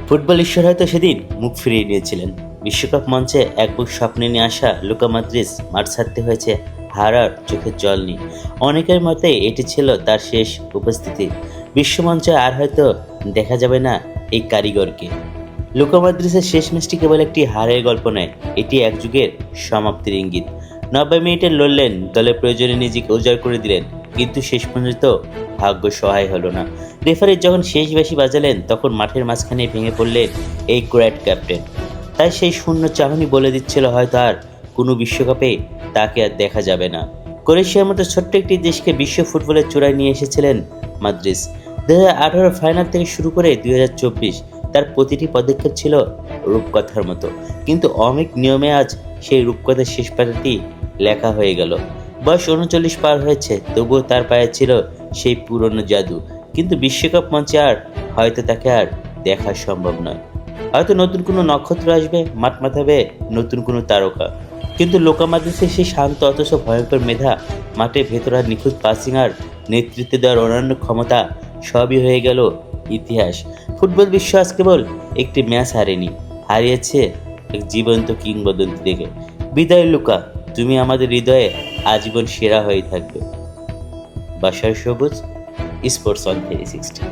Football ঈশ্বর হয়তো সেদিন মুখ ফিরিয়ে নিয়েছিলেন। বিশ্বকাপ মঞ্চে এক বুক স্বপ্নে নিয়ে আসা লুকা মদ্রিচ মাঠ ছাড়তে হয়েছে হারার চোখের জল নিয়ে। অনেকের মতে এটি ছিল তার শেষ উপস্থিতি। বিশ্বমঞ্চে আর হয়তো দেখা যাবে না এই কারিগরকে। লুকা মদ্রিচের শেষ ম্যাচটি কেবল একটি হারের গল্প নয়, এটি এক যুগের সমাপ্তির ইঙ্গিত। 90 মিনিটে লড়লেন, দলের প্রয়োজনে নিজেকে উজাড় করে দিলেন, কিন্তু শেষ পর্যন্ত ভাগ্য সহায় হলো না। রেফারি যখন শেষ বাঁশি বাজালেন, তখন মাঠের মাঝখানে ভেঙে পড়লেন এই ক্রোয়াট ক্যাপ্টেন। তাই সেই শূন্য চাহনি বলে দিচ্ছিল হয়তো আর কোনো বিশ্বকাপে তাকে আর দেখা যাবে না। ক্রোয়েশিয়ার মতো ছোট্ট একটি দেশকে বিশ্ব ফুটবলের চূড়ায় নিয়ে এসেছিলেন মদ্রিচ। 2018 ফাইনাল থেকে শুরু করে 2024 তার প্রতিটি পদক্ষেপ ছিল রূপকথার মতো, কিন্তু অনেক নিয়মে আজ সেই রূপকথার শেষ পাতাটি লেখা হয়ে গেল। বয়স 39 পার হয়েছে, তবুও তার পায়ে ছিল সেই পুরনো জাদু। কিন্তু বিশ্বকাপ মঞ্চে আর হয়তো তাকে আর দেখা সম্ভব নয়। হয়তো নতুন কোনো নক্ষত্র আসবে, মাঠ মাতাবে নতুন কোনো তারকা। কিন্তু লুকা মদ্রিচের সেই শান্ত অথচ ভয়ঙ্কর মেধা, মাঠের ভেতর আর নিখুঁত পাসিং আর নেতৃত্ব দেওয়ার অন্যান্য ক্ষমতা সবই হয়ে গেল ইতিহাস। ফুটবল বিশ্ব আজ কেবল একটি ম্যাচ হারেনি, হারিয়েছে এক জীবন্ত কিংবদন্তি থেকে। বিদায় লুকা, তুমি আমাদের হৃদয়ে আজীবন সেরা হয়ে থাকবে। বাসার সবুজ, স্পোর্টস অন 360।